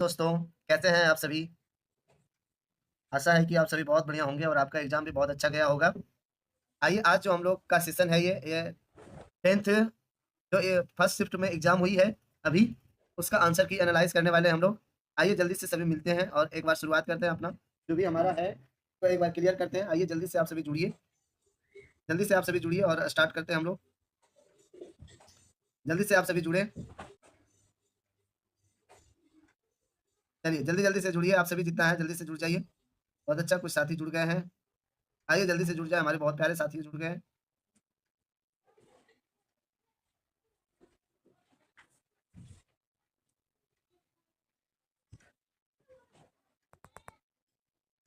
दोस्तों, कैसे हैं आप सभी? आशा है कि आप सभी बहुत बढ़िया होंगे और आपका एग्ज़ाम भी बहुत अच्छा गया होगा। आइए आज जो हम लोग का सेशन है ये 10th जो ये फर्स्ट शिफ्ट में एग्ज़ाम हुई है अभी, उसका आंसर की एनालाइज़ करने वाले हैं हम लोग। आइए जल्दी से सभी मिलते हैं और एक बार शुरुआत करते हैं अपना जो भी हमारा है, तो एक बार क्लियर करते हैं। आइए जल्दी से आप सभी जुड़िए और स्टार्ट करते हैं हम लोग। जल्दी से आप सभी जुड़ें। चलिए जल्दी-जल्दी से जुड़िए, आप सभी जितना है जल्दी से जुड़ जाइए। बहुत अच्छा कुछ साथी जुड़ गए हैं। आइए जल्दी से जुड़ जाएँ, हमारे बहुत प्यारे साथी जुड़ गए हैं।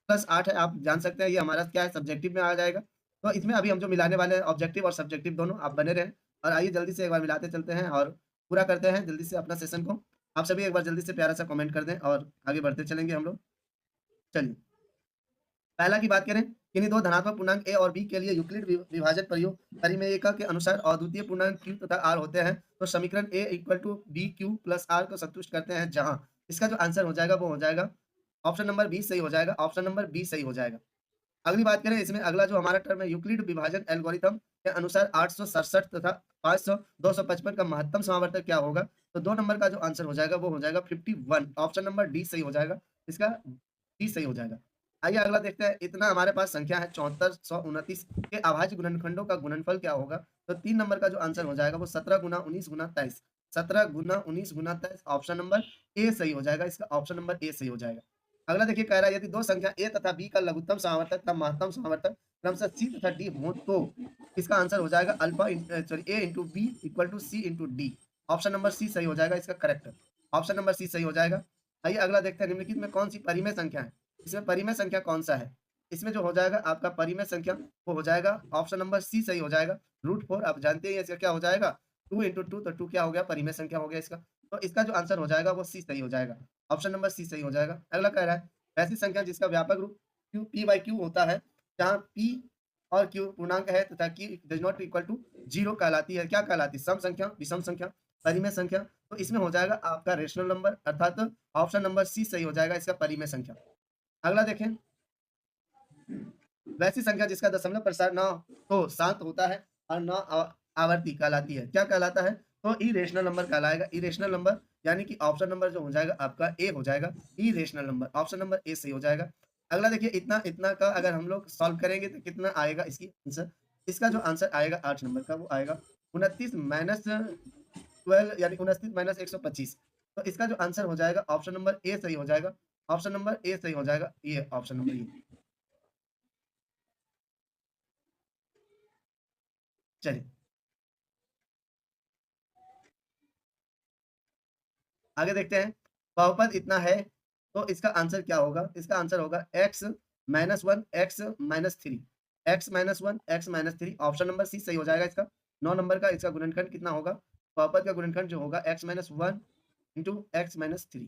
प्लस 8 है, आप जान सकते हैं ये हमारा क्या है सब्जेक्टिव में आ जाएगा। तो इसमें अभी हम जो मिलाने वाले हैं ऑब्जेक्टिव और सब्जेक्टिव दोनों, आप बने रहें और आइए जल्दी से एक बार मिलाते चलते हैं और पूरा करते हैं जल्दी से अपना सेशन को। आप सभी एक बार जल्दी से प्यारा-सा कमेंट कर दें और आगे बढ़ते चलेंगे हम लोग। चलिए, पहला की बात करें, किन्हीं 2 धनात्मक पूर्णांक ए और बी के लिए यूक्लिड विभाजन परिमेयिका के अनुसार अद्वितीय पूर्णांक q तथा r होते हैं, तो समीकरण a equal to bq plus r को संतुष्ट करते हैं, जहाँ इसका जो आंसर हो जाएगा वो हो जाएगा ऑप्शन नंबर बी सही हो जाएगा, ऑप्शन नंबर बी सही हो जाएगा। अगली बात करें, इसमें अगला जो हमारा टर्म है यूक्लिड विभाजन एल्गोरिथम के अनुसार 867 तथा 500 255 का महत्तम समावर्तक क्या होगा? तो 2 नंबर का जो आंसर हो जाएगा वो हो जाएगा 51, ऑप्शन नंबर डी सही हो जाएगा। इसका डी सही हो जाएगा। आइए अगला देखते हैं, इतना हमारे पास संख्या है 7429 के अभाज्य गुणनखंडों का गुणनफल क्या होगा? तो 3 नंबर का जो आंसर हो जाएगा वो 17 गुना 19 गुना 23, 17 गुना 19 गुना 23, ऑप्शन नंबर ए सही हो जाएगा। इसका ऑप्शन नंबर ए सही हो जाएगा। अगला देखिए कह रहा है, यदि 2 संख्या ए तथा बी का लघुत्तम समावर्तक तथा महत्तम समावर्तक क्रमशः सी तथा डी हो, तो इसका आंसर हो जाएगा A into B equal to C into D. Option number C सही हो जाएगा, इसका करेक्ट। ऑप्शन नंबर सी सही हो जाएगा। आइए अगला देखते हैं, निम्नलिखित में कौन सी परिमेय संख्या है? इसमें परिमेय संख्या कौन सा है? इसमें जो हो जाएगा आपका परिमेय संख्या वो हो जाएगा ऑप्शन नंबर सी सही हो जाएगा। √4 आप जानते ही हैं इसका क्या हो जाएगा, 2 इंटू 2, तो 2 क्या हो गया, परिमेय संख्या हो गया इसका। तो इसका जो आंसर हो जाएगा वो सी सही हो जाएगा। ऑप्शन नंबर सी सही हो जाएगा। अगला कह रहा है, ऐसी संख्या जिसका व्यापक रूप q p बाई q होता है, जहाँ p और q पूर्णांक है तथा q does not equal to 0 कहलाती है। क्या कहलाती है? सम संख्या, विषम संख्या, परिमेय संख्या। तो इसमें हो जाएगा आपका रेशनल नंबर, अर्थात ऑप्शन नंबर सी सही हो जाएगा, इसका परिमेय संख्या। अगला देखें, वैसी संख्या जिसका दशमलव प्रसार न तो शांत होता है और न आवर्ती कहलाती है। क्या कहलाता है? तो इरेशनल नंबर कहलाएगा। इरेशनल नंबर यानी कि ऑप्शन नंबर जो हो जाएगा आपका ए हो जाएगा, इरेशनल नंबर, ऑप्शन नंबर ए सही हो जाएगा। अगला देखिए, इतना इतना का अगर हम लोग सॉल्व करेंगे तो कितना आएगा इसकी आंसर? इसका जो आंसर आएगा 8 नंबर का वो आएगा 29 माइनस 12 यानी 29 माइनस 125। तो इसका जो आंसर हो जाएगा ऑप्शन नंबर ए सही हो जाएगा। ऑप्शन नंबर ए सही हो जाएगा। ये ऑप्शन नंबर ए। चलिए, आगे देखते हैं, बहुपद इतना है तो इसका आंसर क्या होगा? इसका आंसर होगा x minus 1 x minus 3, x minus 1 x minus 3, option number C सही हो जाएगा इसका। 9 नंबर का इसका गुणनखंड कितना होगा? बहुपद का गुणनखंड जो होगा x minus 1 into x minus 3।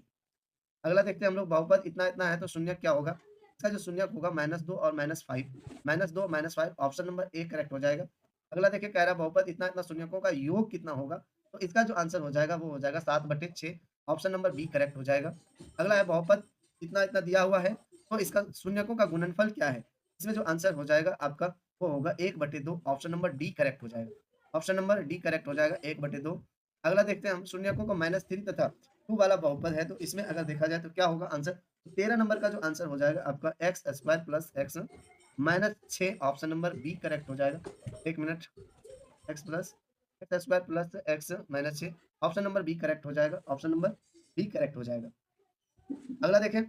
अगला देखते हैं हम लोग, बहुपद इतना इतना है तो शून्यक क्या होगा? इसका जो शून्यक होगा -2 और -5, -2 -5, ऑप्शन नंबर ए करेक्ट हो जाएगा। अगला देखिए कह रहा है, बहुपद इतना इतना शून्यकों का योग कितना होगा? तो इसका जो आंसर हो जाएगा वो हो जाएगा 7/6, ऑप्शन नंबर बी करेक्ट हो जाएगा। अगला है, बहुपद इतना इतना दिया हुआ है तो इसका शून्यकों का गुणनफल क्या है? इसमें जो आंसर हो जाएगा आपका वो होगा 1/2, ऑप्शन नंबर डी करेक्ट हो जाएगा। ऑप्शन नंबर डी करेक्ट हो जाएगा, 1/2। अगला देखते हैं हम, शून्यकों को -3 तथा 2 वाला बहुपद है तो इसमें अगर देखा जाए तो क्या होगा आंसर? 13 नंबर का जो आंसर हो जाएगा आपका x square plus x minus 6, option number B correct हो जाएगा। 1 minute, x plus x square plus x minus 6, option number B correct हो जाएगा। ऑप्शन नंबर बी करेक्ट हो जाएगा। अगला देखें,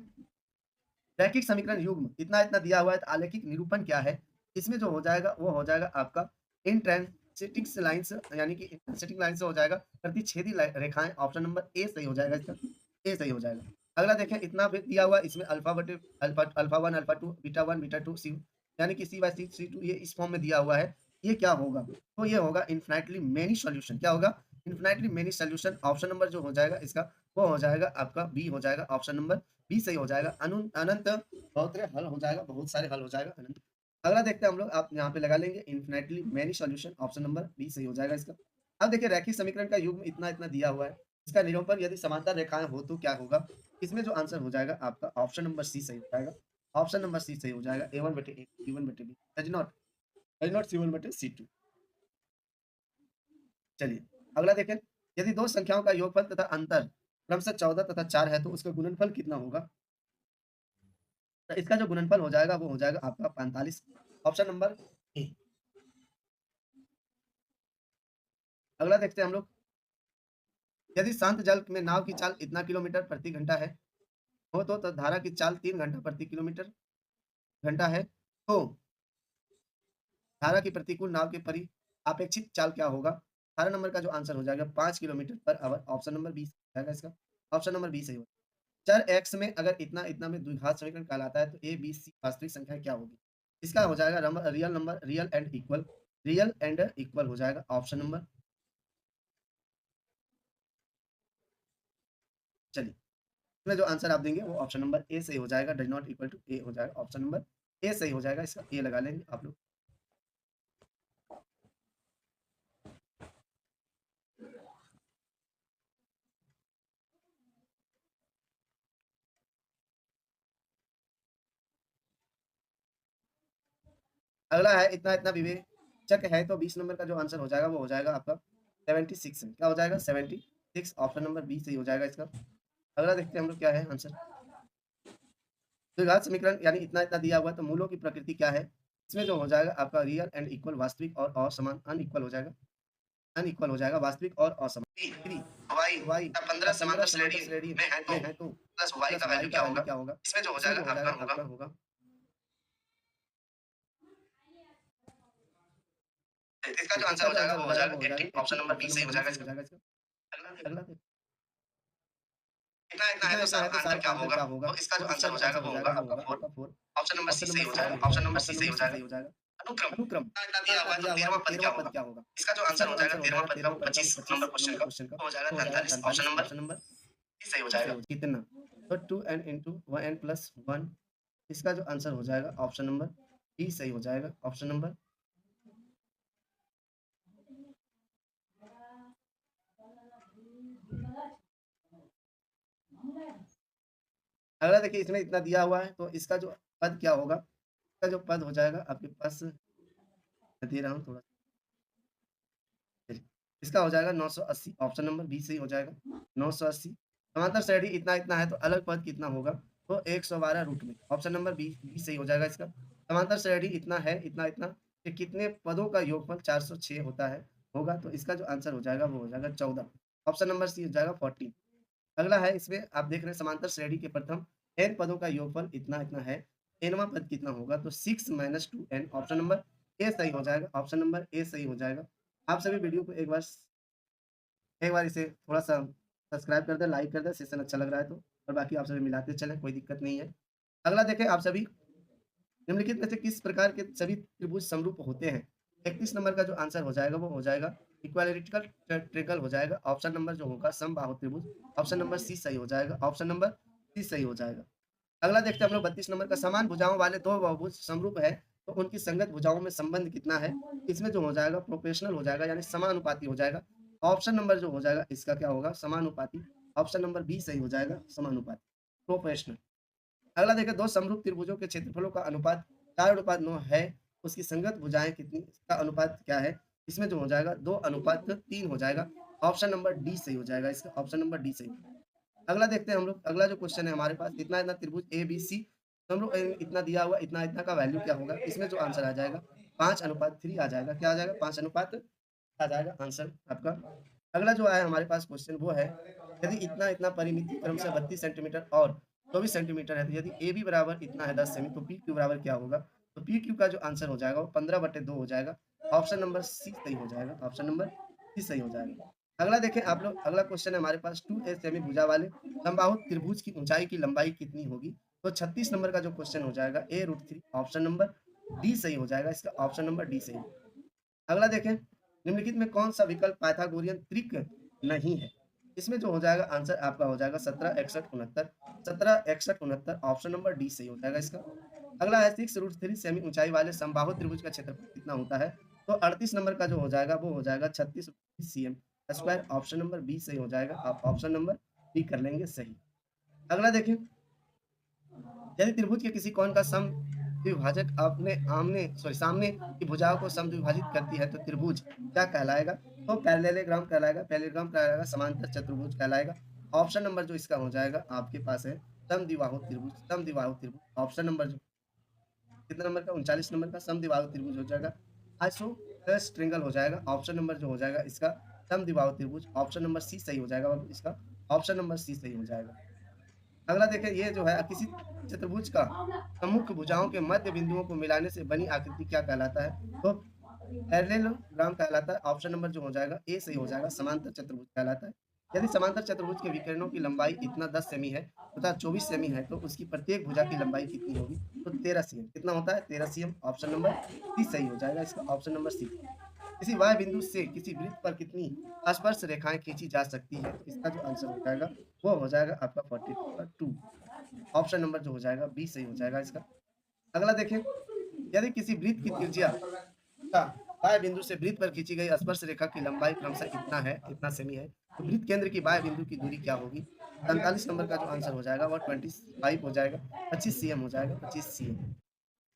रैखिक समीकरण युग्म इतना इतना दिया हुआ है तो आलेखिक निरूपण क्या है? इसमें जो हो जाएगा वो हो जाएगा आपका इंट्रांसिटिक लाइन्स, यानी कि इंट्रांसिटिक लाइन से हो जाएगा प्रतिच्छेदी रेखाएं, ऑप्शन नंबर ए सही हो जाएगा इसका। ए सही हो जाएगा। अगला देखें, इतना भी दिया हुआ है, इसमें अल्फा बटे alpha alpha 1 alpha 2 beta 1 beta 2 सी, यानी कि सी बाय सी सी 2, ये इस फॉर्म में दिया हुआ है। ये क्या होगा? तो ये होगा इन्फिनिटली मेनी सॉल्यूशन। क्या होगा? Infinitely many solution, option number जो हो जाएगा इसका वो हो जाएगा आपका बी हो जाएगा, ऑप्शन नंबर बी सही हो जाएगा। अनंत बहुत हल हो जाएगा, बहुत सारे हल हो जाएगा अनंत। अगला देखते हैं हम लोग, आप यहाँ पे लगा लेंगे infinitely many solution, option number B सही हो जाएगा इसका। अब देखिए, रैखिक समीकरण का युग्म इतना इतना दिया हुआ है, इसका निरूपण यदि समांतर रेखाएं हो तो क्या होगा? इसमें जो आंसर हो जाएगा आपका ऑप्शन नंबर सी सही हो जाएगा। ऑप्शन नंबर सी सही हो जाएगा। A1/A, B1/B, does not C1/C2। चलिए, अगला देखें, यदि 2 संख्याओं का योगफल तथा अंतर क्रमशः 14 तथा 4 है तो उसका गुणनफल कितना होगा? तो इसका जो गुणनफल हो जाएगा वो हो जाएगा आपका 45। ऑप्शन नंबर ए। अगला देखते हैं हम लोग, यदि शांत जल में नाव की चाल इतना किलोमीटर प्रति घंटा है हो तो धारा की चाल 3 घंटा प्रति किलोमीटर घंटा है, तो धारा की प्रतिकूल नाव के परि अपेक्षित चाल क्या होगा? 18 नंबर का जो आंसर हो जाएगा 5 kilometre per hour. Option number B हो जाएगा इसका। ऑप्शन नंबर बी सही होगा। चर x में अगर इतना-इतना में द्विघात समीकरण कहलाता है तो ए, बी, सी वास्तविक संख्या क्या होगी? इसका हो जाएगा रियल एंड इक्वल हो जाएगा। ऑप्शन नंबर, चलिए, इसमें जो आंसर आप देंगे वो ऑप्शन नंबर ए सही हो जाएगा। डज नॉट इक्वल टू ए हो जाएगा। ऑप्शन नंबर ए सही हो जाएगा। इसका ए लगा लेंगे आप लोग। अगला है, इतना-इतना विवेचक है तो 20 नंबर का जो आंसर हो जाएगा वो हो जाएगा आपका 76 है। क्या हो जाएगा? 76। ऑप्शन नंबर बी सही हो जाएगा इसका। अगला देखते हैं हम लोग क्या है आंसर। द्विघात समीकरण यानी इतना-इतना दिया हुआ है तो मूलों की प्रकृति क्या है? इसमें जो हो जाएगा आपका रियल एंड इक्वल, वास्तविक और असमान, अनइक्वल हो जाएगा। अनइक्वल हो जाएगा, वास्तविक और असमान। 3 y 15 समांतर श्रेणी में है तो प्लस y का वैल्यू क्या होगा? इसमें जो हो जाएगा आपका होगा, इसका जो आंसर हो जाएगा वो हो जाएगा 80। ऑप्शन नंबर बी सही हो जाएगा इसका। अगला इतना है तो सारा आंसर क्या होगा? तो इसका जो आंसर हो जाएगा वो होगा आपका 4। ऑप्शन नंबर सी सही हो जाएगा। ऑप्शन नंबर सी सही हो जाएगा। अनुक्रम इतना दिया हुआ है तो 13वां पद क्या होगा? इसका जो आंसर हो जाएगा 13वां पद का 25 नंबर क्वेश्चन का हो जाएगा 43। ऑप्शन नंबर सी सही हो जाएगा। कितना? तो 2n into 1n plus 1, इसका जो आंसर हो जाएगा ऑप्शन नंबर बी सही हो जाएगा। ऑप्शन नंबर, अगला देखिए, इसमें इतना दिया हुआ है तो इसका जो पद क्या होगा? इसका जो पद हो जाएगा आपके पास, मैं दे रहा हूँ थोड़ा, चलिए, इसका हो जाएगा 980। ऑप्शन नंबर बी सही हो जाएगा 980। समांतर श्रेणी इतना-इतना है तो अलग पद कितना होगा? तो 112 रूट में। ऑप्शन नंबर बी बी सही हो जाएगा इसका। समांतर श्रेणी इतना है, इतना-इतना कि कितने पदों का योगफल 406 होता है होगा, तो इसका जो आंसर हो जाएगा वो हो जाएगा 14। ऑप्शन नंबर सी हो जाएगा 14। अगला है, इसमें आप देख रहे हैं समांतर श्रेणी के प्रथम n पदों का योगफल इतना-इतना है, nवां पद कितना होगा? तो 6 - 2n। ऑप्शन नंबर ए सही हो जाएगा। ऑप्शन नंबर ए सही हो जाएगा। आप सभी वीडियो को एक बार इसे थोड़ा-सा सब्सक्राइब कर दें, लाइक कर दें, सेशन अच्छा लग रहा है तो, और बाकी आप सभी मिलाते चलें, कोई दिक्कत नहीं है। अगला देखें, आप सभी निम्नलिखित में से किस प्रकार के सभी त्रिभुज समरूप होते हैं? 31 नंबर का जो आंसर हो जाएगा वो हो जाएगा इक्विलैटरल ट्रायंगल हो जाएगा। ऑप्शन नंबर जो होगा समबाहु त्रिभुज। ऑप्शन नंबर सी सही हो जाएगा। ऑप्शन नंबर सी सही हो जाएगा। अगला देखते हैं हम लोग 32 नंबर का, समान भुजाओं वाले 2 बहुभुज समरूप है तो उनकी संगत भुजाओं में संबंध कितना है? इसमें जो हो जाएगा प्रोपोर्शनल हो जाएगा यानी समानुपाती हो जाएगा। ऑप्शन नंबर जो हो जाएगा इसका क्या होगा? समानुपाती। ऑप्शन नंबर बी सही हो जाएगा, समानुपाती, प्रोपोर्शनल। अगला देखिए, 2 समरूप त्रिभुजों के क्षेत्रफलों का अनुपात 4:9 है, उसकी संगत भुजाएँ कितनी, इसका अनुपात क्या है? इसमें जो हो जाएगा 2:3 हो जाएगा। ऑप्शन नंबर डी सही हो जाएगा इसका। ऑप्शन नंबर डी सही। अगला देखते हैं हम लोग, अगला जो क्वेश्चन है हमारे पास, इतना-इतना त्रिभुज एबीसी समरूप इतना दिया हुआ, इतना-इतना का वैल्यू क्या होगा? इसमें जो आंसर आ जाएगा 5:3 आ जाएगा। क्या आ जाएगा? 5 आ जाएगा आंसर आपका। अगला जो आया हमारे पास क्वेश्चन वो है, यदि इतना-इतना परिमिति क्रमशः 32 सेंटीमीटर और 24 सेंटीमीटर है, तो यदि AB बराबर इतना है 10 सेमी तो PQ बराबर क्या होगा? तो PQ का जो आंसर हो जाएगा वो 15/2 हो जाएगा। ऑप्शन नंबर सी सही हो जाएगा। ऑप्शन नंबर सी सही हो जाएगा। अगला देखें आप लोग, अगला क्वेश्चन है हमारे पास, 2A सेमी भुजा वाले समबाहु त्रिभुज की ऊंचाई की लंबाई कितनी होगी? तो 36 नंबर का जो क्वेश्चन हो जाएगा A√3। ऑप्शन नंबर डी सही हो जाएगा इसका। ऑप्शन नंबर डी सही। अगला देखें, निम्नलिखित में कौन सा विकल्प पाइथागोरियन त्रिक नहीं है? इसमें जो हो जाएगा आंसर आपका हो जाएगा 17, 61, 69। 17, 61, 69। ऑप्शन नंबर डी सही हो जाएगा इसका। अगला है, 6√3 सेमी ऊंचाई वाले समबाहु त्रिभुज का क्षेत्रफल कितना होता है? तो 38 नंबर का जो हो जाएगा वो हो जाएगा 36 cm square. Option number B सही हो जाएगा। आप ऑप्शन नंबर बी कर लेंगे सही। अगला देखिए, यदि त्रिभुज के किसी कोण का समद्विभाजक अपने सामने की भुजाओं को समद्विभाजित करती है तो त्रिभुज क्या कहलाएगा? तो पैरेललोग्राम कहलाएगा, पैरेललोग्राम कहलाएगा, समांतर चतुर्भुज कहलाएगा। ऑप्शन नंबर जो इसका हो जाएगा आपके पास है समद्विबाहु त्रिभुज, समद्विबाहु त्रिभुज। ऑप्शन नंबर जो कितना नंबर का 39 नंबर का समद्विबाहु त्रिभुज हो जाएगा। आइसोसेलेस ट्रायंगल हो जाएगा। ऑप्शन नंबर जो हो जाएगा इसका समद्विबाहु त्रिभुज। ऑप्शन नंबर सी सही हो जाएगा और इसका ऑप्शन नंबर सी सही हो जाएगा। अगला देखिए, ये जो है किसी चतुर्भुज का प्रमुख भुजाओं के मध्य बिंदुओं को मिलाने से बनी आकृति क्या कहलाता है? तो पैरेललोग्राम कहलाता है। ऑप्शन नंबर जो हो जाएगा ए सही हो जाएगा, समांतर चतुर्भुज कहलाता है। यदि समांतर चतुर्भुज के विकर्णों की लंबाई इतना 10 सेमी है तथा 24 सेमी है तो उसकी प्रत्येक भुजा की लंबाई कितनी होगी? तो 13 सीएम। कितना होता है? 13 सीएम। ऑप्शन नंबर सी सही हो जाएगा, इसका ऑप्शन नंबर सी। किसी वाय बिंदु से किसी वृत्त पर कितनी स्पर्श रेखाएं खींची जा सकती है? तो इसका जो आंसर हो जाएगा वो हो जाएगा आपका 42। ऑप्शन नंबर जो हो जाएगा बी सही हो जाएगा इसका। अगला देखें, यदि किसी वृत्त की त्रिज्या का बाह्य बिंदु से वृत्त पर खींची गई स्पर्श रेखा की लंबाई क्रमशः इतना है, इतना सेमी है, तो वृत्त केंद्र की बाह्य बिंदु की दूरी क्या होगी? 45 नंबर का जो आंसर हो जाएगा वो 25 हो जाएगा, 25 सीएम हो जाएगा, 25 सीएम।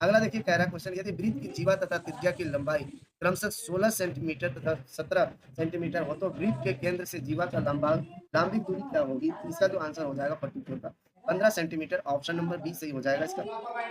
अगला देखिए, कह रहा है क्वेश्चन, यदि वृत्त की जीवा तथा त्रिज्या की लंबाई क्रमशः 16 सेंटीमीटर तथा 17 सेंटीमीटर हो तो वृत्त के केंद्र से जीवा का लंबिक दूरी क्या होगी? तो इसका जो आंसर हो जाएगा 44 का 15 सेंटीमीटर। ऑप्शन नंबर बी सही हो जाएगा इसका,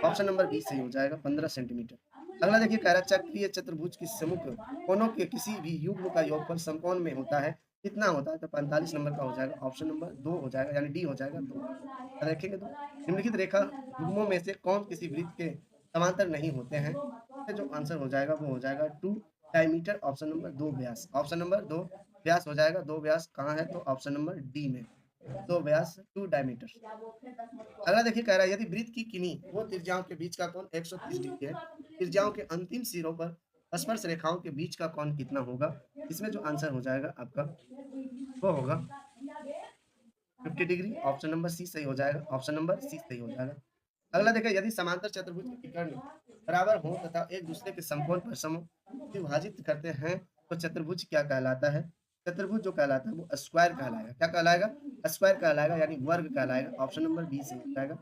ऑप्शन नंबर बी सही हो जाएगा, 15 सेंटीमीटर। अगला देखिए, कह रहा है चक्रीय चतुर्भुज की सम्मुख कोनों के किसी भी युग्म का योगफल समकोण में होता है, कितना होता है? तो 45 नंबर का हो जाएगा, ऑप्शन नंबर 2 हो जाएगा, यानी डी हो जाएगा 2। देखेंगे तो निम्नलिखित रेखा युग्मों में से कौन किसी वृत्त के समांतर नहीं होते हैं? इसका जो आंसर हो जाएगा वो हो जाएगा 2 डायमीटर। ऑप्शन नंबर 2 व्यास, ऑप्शन नंबर 2 व्यास हो जाएगा। 2 व्यास कहाँ है? तो ऑप्शन नंबर डी में 2 व्यास 2 डायमीटर। अगला देखिए, कह रहा है यदि वृत्त की किन्हीं वो त्रिज्याओं के बीच का कोण 130 डिग्री है, त्रिज्याओं के अंतिम सिरों पर स्पर्श रेखाओं के बीच का कोण कितना होगा? इसमें जो आंसर हो जाएगा आपका वो होगा 50 डिग्री। ऑप्शन नंबर सी सही हो जाएगा, ऑप्शन नंबर सी सही हो जाएगा। अगला देखिए, यदि समांतर चतुर्भुज के विकर्ण बराबर हो तथा एक दूसरे के समकोण पर विभाजित करते हैं तो चतुर्भुज क्या कहलाता है? चतुर्भुज जो कहलाता है वो स्क्वायर कहलाएगा। क्या कहलाएगा? स्क्वायर कहलाएगा, यानी वर्ग कहलाएगा। ऑप्शन नंबर बी सही हो जाएगा।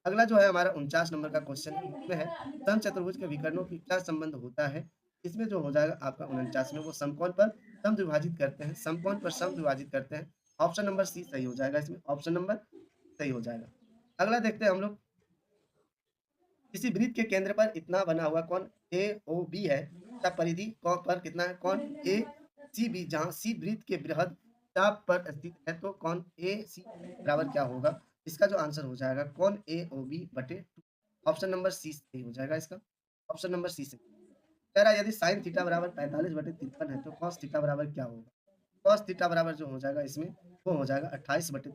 अगला जो है हमारा 49 नंबर का क्वेश्चन है, उसमें है समचतुर्भुज के विकर्णों की क्या संबंध होता है? इसमें जो हो जाएगा आपका 49 में वो समकोण पर समद्विभाजित करते हैं, समकोण पर समद्विभाजित करते हैं। ऑप्शन नंबर सी सही हो जाएगा, इसमें ऑप्शन नंबर सही हो जाएगा। अगला देखते हैं हम लोग, किसी वृत्त के केंद्र पर इतना बना हुआ कौन ए ओ बी है तथा परिधि कौन पर कितना है? कौन ए सी बी, जहाँ सी वृत्त के बृहद चाप पर स्थित है तो कौन ए सी बराबर क्या होगा? इसका जो आंसर हो जाएगा कौन ए ओ बी बटे 2। ऑप्शन नंबर सी सही हो जाएगा इसका, ऑप्शन नंबर सी सही। कह रहा है यदि साइन थीटा बराबर 45 बटे 53 है तो कॉस थीटा बराबर क्या होगा? कॉस थीटा बराबर जो हो जाएगा इसमें वो हो जाएगा 28 बटे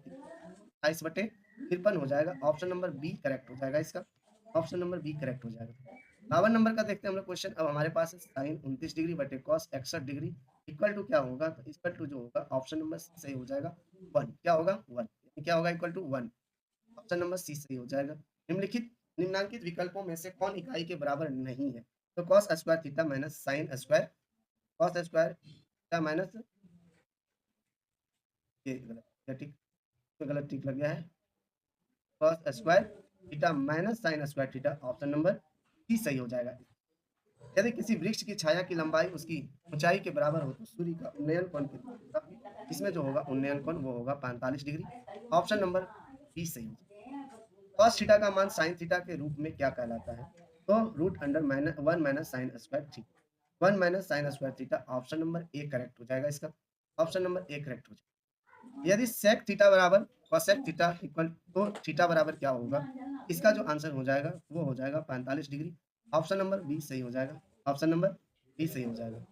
53 हो जाएगा। ऑप्शन नंबर बी करेक्ट हो जाएगा इसका, ऑप्शन नंबर बी करेक्ट हो जाएगा। 52 नंबर का देखते हैं हम लोग क्वेश्चन। अब हमारे पास है साइन 29 डिग्री बटे कॉस 61 डिग्री इक्वल टू क्या होगा? तो इक्वल टू जो होगा ऑप्शन नंबर सी सही हो जाएगा 1। क्या होगा? 1। क्या होगा? Equal to 1। Option number C सही हो जाएगा। निम्नांकित विकल्पों में से कौन इकाई के बराबर नहीं है? तो cos square theta minus sine square, cos square theta minus, ये गलत क्या ठीक, तो गलत टिक लग गया है। Cos square theta minus sine square theta, option number C सही हो जाएगा। यदि किसी वृक्ष की छाया की लंबाई उसकी ऊंचाई के बराबर हो तो सूर्य का उन्नयन कोण कितना होगा? इसमें जो होगा उन्नयन कोण वो होगा 45 डिग्री। ऑप्शन नंबर बी सही हो जाएगा। कॉस थीटा का मान साइन थीटा के रूप में क्या कहलाता है? तो root under minus 1 minus sine square theta, 1 minus sine square theta. Option number A correct हो जाएगा इसका, ऑप्शन नंबर ए करेक्ट हो जाएगा। यदि सेक थीटा बराबर कॉसेक थीटा इक्वल तो थीटा बराबर क्या होगा? इसका जो आंसर हो जाएगा वो हो जाएगा 45 डिग्री। ऑप्शन नंबर बी सही हो जाएगा, ऑप्शन नंबर बी सही हो जाएगा।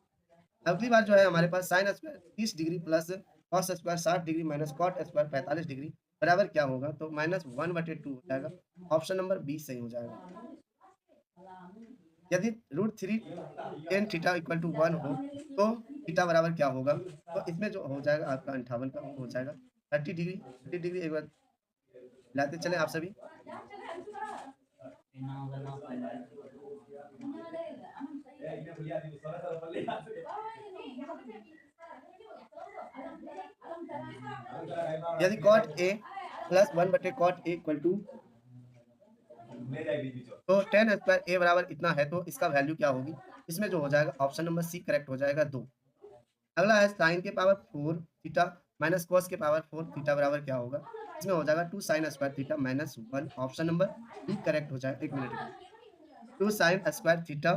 अगली बार जो है हमारे पास sine square 30 degree plus cos square 60 degree minus cot square 45 degree बराबर क्या होगा? तो -1/2 हो जाएगा। ऑप्शन नंबर बी सही हो जाएगा। यदि √3 tan थीटा इक्वल टू 1 हो तो थीटा बराबर क्या होगा? तो इसमें जो हो जाएगा आपका 58 का हो जाएगा 30 डिग्री। 30 डिग्री एक बार लाते चले आप सभी। यदि cot A plus 1/cot A equal to, तो टेन स्क्वायर ए बराबर इतना है, तो इसका वैल्यू क्या होगी? इसमें जो हो जाएगा ऑप्शन नंबर सी करेक्ट हो जाएगा 2। अगला है साइन के पावर 4 थीटा माइनस कॉस के पावर 4 थीटा बराबर क्या होगा? इसमें हो जाएगा 2 sine square theta minus 1, option number B correct हो जाएगा। 1 मिनट रुकिए। 2 sine square theta,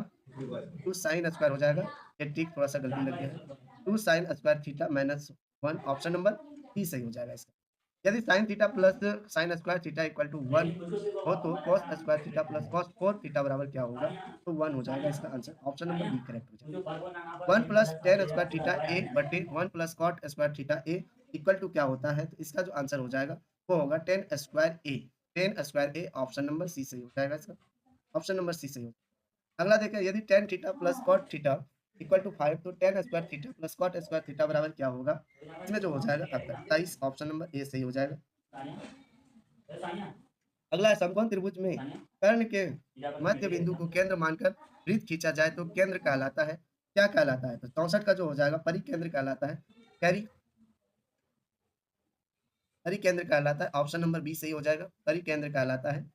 2 sine square हो जाएगा, ये ठीक थोड़ा सा गलती लग गया है। 2 sine square theta minus 1, option number B सही हो जाएगा इसका। यदि sine theta plus sine square theta equal to 1 हो, तो cos square theta plus cos 4 theta बराबर क्या होगा? तो 1 हो जाएगा इसका answer, option number B correct हो जाएगा। 1 plus tan square theta A बटे 1 plus cot square theta A equal to क्या होता है? तो इसका जो आंसर हो जाएगा वो होगा टेन स्क्वायर ए। टेन स्क्वायर ए, ऑप्शन नंबर सी सही हो जाएगा इसका, ऑप्शन नंबर सी सही हो। अगला देखें, यदि tan theta plus cot theta equal to 5, तो tan square theta plus cot square theta बराबर क्या होगा? इसमें जो हो जाएगा आपका 27, ऑप्शन नंबर ए सही हो जाएगा। अगला है, समकोण त्रिभुज में कर्ण के मध्य बिंदु को केंद्र मानकर वृत्त खींचा जाए तो केंद्र कहलाता है, क्या कहलाता है? तो 64 का जो हो जाएगा परिकेंद्र कहलाता है, कैरी परिकेंद्र कहलाता है, ऑप्शन नंबर बी सही हो जाएगा, परिकेंद्र कहलाता है।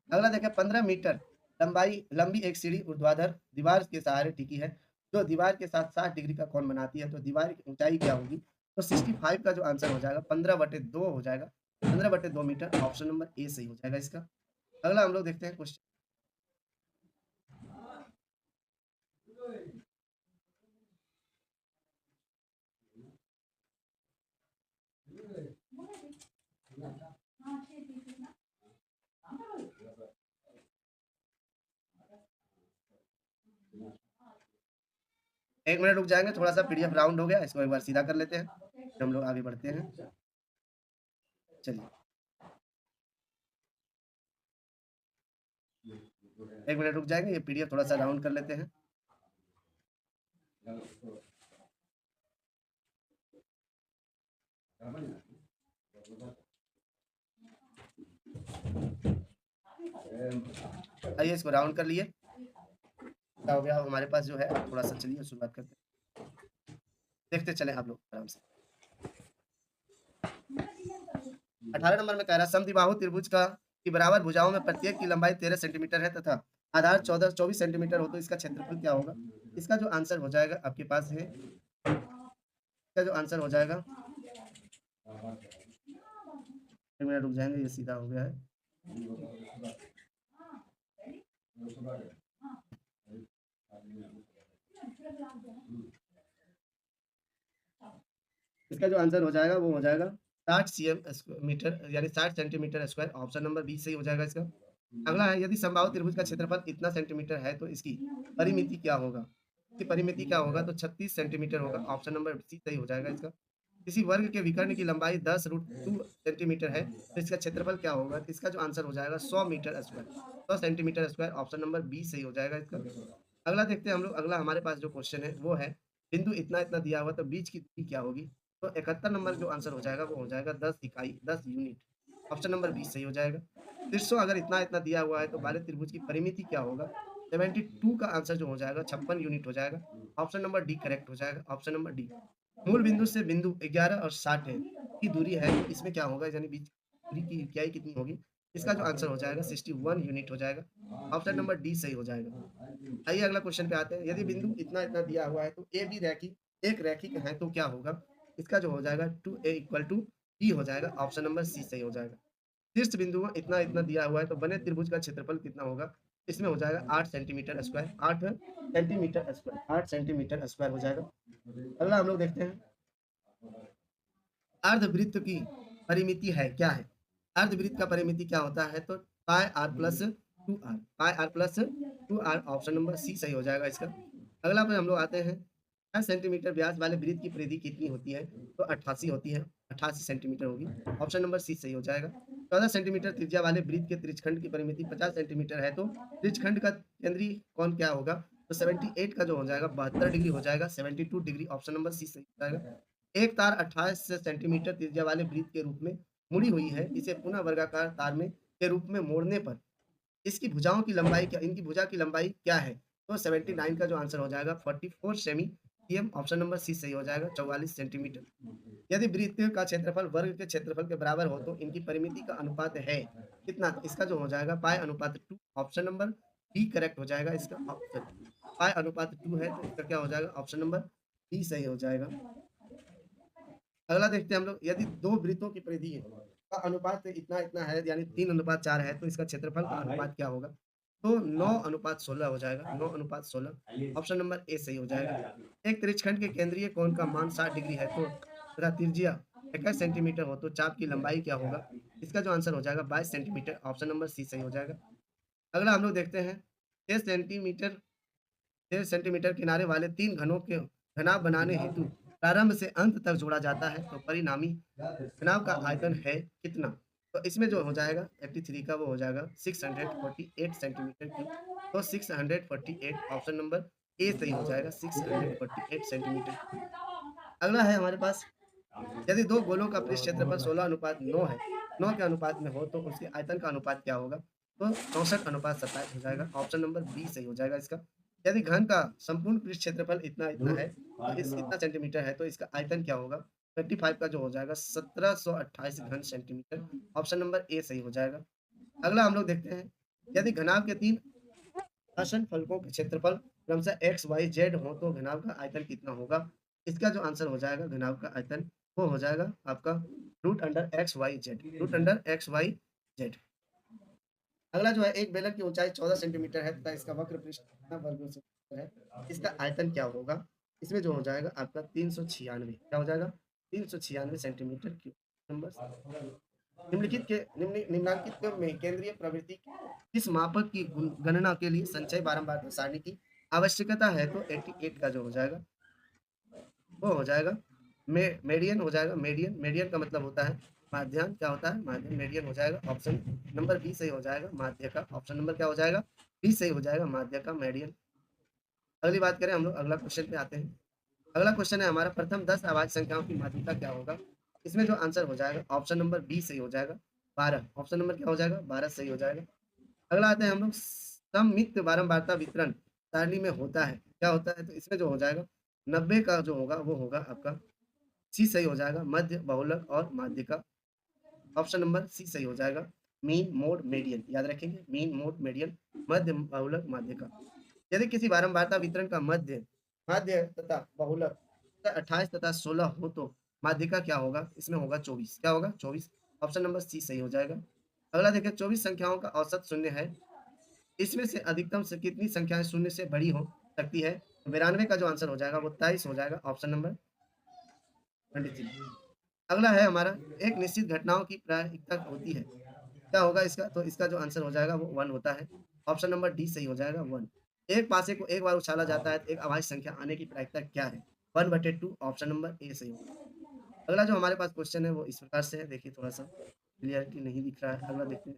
अगला देखें, 15 मीटर लंबी एक सीढ़ी ऊर्ध्वाधर दीवार के सहारे टिकी है, जो दीवार के साथ 60 डिग्री का कोण बनाती है, तो दीवार की ऊंचाई क्या होगी? तो 65 का जो आंसर हो जाएगा 15/2 हो जाएगा, 15/2 मीटर, ऑप्शन नंबर ए सही हो जाएगा इसका। अगला हम लोग देखते हैं क्वेश्चन। एक मिनट रुक जाएंगे, थोड़ा सा पीडीएफ राउंड हो गया, इसको एक बार सीधा कर लेते हैं, फिर हम लोग आगे बढ़ते हैं। चलिए, एक मिनट रुक जाएंगे, ये पीडीएफ थोड़ा सा राउंड कर लेते हैं। आइए, इसको राउंड कर लिए, क्या हो गया हमारे पास जो है। अब थोड़ा सा चलिए शुरुआत करते हैं, देखते चले आप लोग आराम से। 18 नंबर में कह रहा है, समद्विबाहु त्रिभुज का की बराबर भुजाओं में प्रत्येक की लंबाई 13 सेंटीमीटर है तथा आधार 24 सेंटीमीटर हो, तो इसका क्षेत्रफल क्या होगा? इसका जो आंसर हो जाएगा आपके पास है, इसका जो आंसर हो जाएगा, एक मिनट रुक जाएंगे, ये सीधा हो गया है। इसका जो आंसर हो जाएगा वो हो जाएगा 60 मीटर यानी 60 centimetre square, option number B सही हो जाएगा इसका। अगला है, यदि समबाहु त्रिभुज का क्षेत्रफल इतना सेंटीमीटर है, तो इसकी परिमिति क्या होगा? इसकी परिमिति क्या होगा? तो 36 सेंटीमीटर होगा, ऑप्शन नंबर सी सही हो जाएगा इसका। किसी वर्ग के विकर्ण की लंबाई 10√2 सेंटीमीटर है, तो इसका क्षेत्रफल क्या होगा? तो इसका जो आंसर हो जाएगा 100 metre square, 100 centimetre square, option number B सही हो जाएगा इसका। अगला देखते हैं हम लोग, अगला हमारे पास जो क्वेश्चन है वो है, बिंदु इतना इतना दिया हुआ, तो बीच की दूरी क्या होगी? तो 71 नंबर जो आंसर हो जाएगा वो हो जाएगा 10 इकाई, 10 यूनिट, ऑप्शन नंबर बी सही हो जाएगा। 300 अगर इतना इतना दिया हुआ है, तो बाह्य त्रिभुज की परिमिति क्या होगा? 72 का आंसर जो हो जाएगा 56 यूनिट हो जाएगा, ऑप्शन नंबर डी करेक्ट हो जाएगा, ऑप्शन नंबर डी। मूल बिंदु से बिंदु 11 और 60 है की दूरी है, तो इसमें क्या होगा? यानी बीच दूरी की इकाई कितनी होगी? इसका जो आंसर हो जाएगा 61 यूनिट हो जाएगा, ऑप्शन नंबर डी सही हो जाएगा। आइए अगला क्वेश्चन पे आते हैं, यदि बिंदु इतना इतना दिया हुआ है, तो ए बी एक रैखिक है, तो क्या होगा? इसका जो हो जाएगा 2a इक्वल टू बी हो जाएगा, ऑप्शन नंबर सी सही हो जाएगा। शीर्ष बिंदु इतना इतना दिया हुआ है, तो बने त्रिभुज का क्षेत्रफल कितना होगा? इसमें हो जाएगा 8 centimetre square, 8 centimetre square, 8 centimetre square हो जाएगा। अगला हम लोग देखते हैं, अर्धवृत्त की परिमिति है क्या है? अर्धवृत्त का परिमिति क्या होता है? तो pi r plus 2r, pi r plus 2r, option number C सही हो जाएगा इसका। अगला पे हम लोग आते हैं, 10 सेंटीमीटर व्यास वाले वृत्त की परिधि कितनी होती है? तो 88 होती है, 88 सेंटीमीटर होगी, ऑप्शन नंबर सी सही हो जाएगा। 14 सेंटीमीटर त्रिज्या वाले वृत्त के त्रिज्यखंड की परिमिति 50 सेंटीमीटर है, तो त्रिज्यखंड का केंद्रीय कोण क्या होगा? तो 78 का जो हो जाएगा 72 डिग्री हो जाएगा, 72 डिग्री, ऑप्शन नंबर सी सही हो जाएगा। एक तार 28 सेंटीमीटर त्रिज्या वाले वृत्त के रूप में मुड़ी हुई है, इसे पुनः वर्गाकार तार में के रूप में मोड़ने पर इसकी भुजाओं की लंबाई क्या, इनकी भुजा की लंबाई क्या है? तो 79 का जो आंसर हो जाएगा 44 cm, PM option number C सही हो जाएगा 44 सेंटीमीटर। यदि वृत्त का क्षेत्रफल वर्ग के क्षेत्रफल के बराबर हो तो इनकी परिमिति का अनुपात है कितना? तो इसका जो हो जाएगा पाई अनुपात 2 ऑप्शन नंबर बी करेक्ट हो जाएगा इसका ऑप्शन। पाई अनुपात 2 है तो इसका क्या हो जाएगा? ऑप्शन नंबर बी सही हो जाएगा। अगला देखते हैं हम लोग यदि 2 वृत्तों की परिधि का अनुपात इतना-इतना है यानी 3:4 है तो इसका क्षेत्रफल का अनुपात क्या होगा? तो 9:16 हो जाएगा, 9:16 ऑप्शन नंबर ए सही हो जाएगा। एक त्रिज्यखंड के केंद्रीय कोण का मान 60 डिग्री है तो तथा त्रिज्या 21 सेंटीमीटर हो तो चाप की लंबाई क्या होगा? इसका जो आंसर हो जाएगा 22 सेंटीमीटर ऑप्शन नंबर सी सही हो जाएगा। अगला हम लोग देखते हैं 6 सेंटीमीटर 6 सेंटीमीटर किनारे वाले 3 घनों के घनाभ बनाने हेतु प्रारंभ से अंत तक जोड़ा जाता है तो परिणामी घनाभ का आयतन है कितना? तो इसमें जो हो जाएगा 83 का वो हो जाएगा 648 सेंटीमीटर क्यूब। तो 648 ऑप्शन नंबर ए सही हो जाएगा 648 सेंटीमीटर। अगला है हमारे पास यदि 2 गोलों का पृष्ठ क्षेत्रफल 16:9 है, 9 के अनुपात में हो तो उसके आयतन का अनुपात क्या होगा? तो 64:27 हो जाएगा। ऑप्शन नंबर बी सही हो जाएगा इसका। यदि घन का संपूर्ण पृष्ठ क्षेत्रफल इतना-इतना है, तो इस इतना सेंटीमीटर है तो इसका आयतन क्या होगा? 25 का जो हो जाएगा 1728 घन सेंटीमीटर। ऑप्शन नंबर ए सही हो जाएगा। अगला हम लोग देखते हैं, यदि घनाभ के 3 आसन फलकों के क्षेत्रफल क्रमशः एक्स, वाई, जेड हो तो घनाभ का आयतन कितना होगा? इसका जो आंसर हो जाएगा घनाभ का आयतन वो हो जाएगा आपका root under x y z, root under x y z. अगला जो है एक बेलन की ऊंचाई 14 सेंटीमीटर है तथा इसका वक्र पृष्ठ कितना वर्ग सेंटीमीटर है? इसका आयतन क्या होगा? इसमें जो हो जाएगा आपका 396 क्या हो जाएगा? 396 सेंटीमीटर क्यूब। नंबर निम्नलिखित के निम्नांकित के में केंद्रीय प्रवृत्ति किस मापक की गणना के लिए संचय बारंबारता सारणी की आवश्यकता है? तो 88 का जो हो जाएगा वो हो जाएगा मेडियन हो जाएगा। मेडियन मेडियन का मतलब होता है माध्यान्ह। क्या होता है? माध्यान्ह। मेडियन हो जाएगा ऑप्शन नंबर बी सही हो जाएगा माध्य का। ऑप्शन नंबर क्या हो जाएगा? बी सही हो जाएगा माध्य का मेडियन। अगली बात करें हम लोग अगला क्वेश्चन पे आते हैं। अगला क्वेश्चन है हमारा प्रथम 10 अभाज्य संख्याओं की माध्यिका क्या होगा? इसमें जो आंसर हो जाएगा ऑप्शन नंबर बी सही हो जाएगा 12। ऑप्शन नंबर क्या हो जाएगा? 12 सही हो जाएगा। अगला आते हैं हम लोग सममित बारंबारता वितरण सारणी में होता है क्या होता है? तो इसमें जो हो जाएगा 90 का जो होगा वो होगा आपका सी सही हो जाएगा मध्य, बहुलक और माध्यिका। ऑप्शन नंबर सी सही हो जाएगा मीन, मोड, मीडियन। याद रखेंगे मीन, मोड, मीडियन, मध्य, बहुलक, माध्यिका। यदि किसी बारंबारता वितरण का मध्य माध्य तथा बहुलक 28 तथा 16 हो तो माध्यिका क्या होगा? इसमें होगा 24। क्या होगा? 24। ऑप्शन नंबर सी सही हो जाएगा। अगला देखिए 24 संख्याओं का औसत शून्य है। इसमें से अधिकतम से कितनी संख्याएं शून्य से बड़ी हो सकती है? 92 का जो आंसर हो जाएगा वो 23 हो जाएगा। Option number 23। अगला है हमारा एक निश्चित घटनाओं की प्रायिकता होती है। क्या होगा इसका? तो इसका जो आंसर हो जाएगा वो 1 होता है। ऑप्शन नंबर डी सही हो जाएगा 1। एक पासे को एक बार उछाला जाता है तो एक अभाज्य संख्या आने की प्रायिकता क्या है? 1/2 ऑप्शन नंबर ए सही होगा। अगला जो हमारे पास क्वेश्चन है वो इस प्रकार से है, देखिए थोड़ा-सा क्लियरिटी नहीं दिख रहा है। अगला देखते हैं।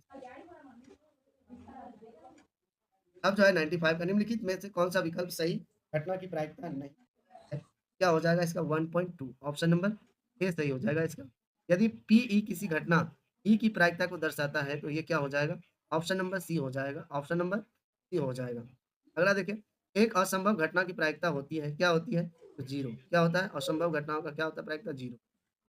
अब जो है 95 का निम्नलिखित में से कौन-सा विकल्प सही घटना की प्रायिकता नहीं है? क्या हो जाएगा इसका? 1.2 ऑप्शन नंबर ए सही हो जाएगा इसका। यदि पीई किसी घटना ई की प्रायिकता को दर्शाता है तो ये क्या हो जाएगा? ऑप्शन नंबर सी हो जाएगा। ऑप्शन नंबर सी हो जाएगा। अगला देखिए, एक असंभव घटना की प्रायिकता होती है, क्या होती है? तो 0 क्या होता है? असंभव घटनाओं का क्या होता है प्रायिकता? 0।